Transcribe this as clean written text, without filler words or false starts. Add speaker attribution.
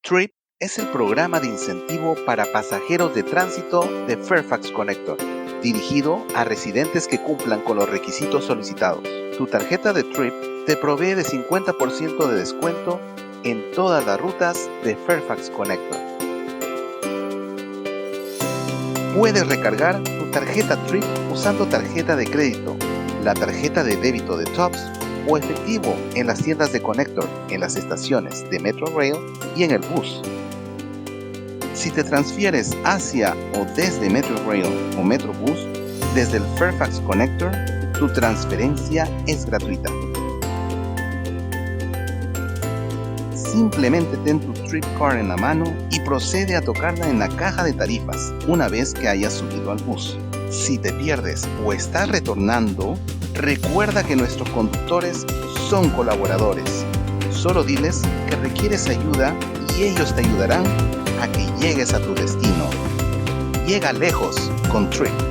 Speaker 1: TRIP es el programa de incentivo para pasajeros de tránsito de Fairfax Connector, dirigido a residentes que cumplan con los requisitos solicitados. Tu tarjeta de TRIP te provee de 50% de descuento en todas las rutas de Fairfax Connector. Puedes recargar tu tarjeta TRIP usando tarjeta de crédito, la tarjeta de débito de TOPS o efectivo en las tiendas de Connector, en las estaciones de Metrorail y en el bus. Si te transfieres hacia o desde Metrorail o Metrobús, desde el Fairfax Connector, tu transferencia es gratuita. Simplemente ten tu TRIP Card en la mano y procede a tocarla en la caja de tarifas una vez que hayas subido al bus. Si te pierdes o estás retornando, recuerda que nuestros conductores son colaboradores. Solo diles que requieres ayuda y ellos te ayudarán a que llegues a tu destino. Llega lejos con TRIP.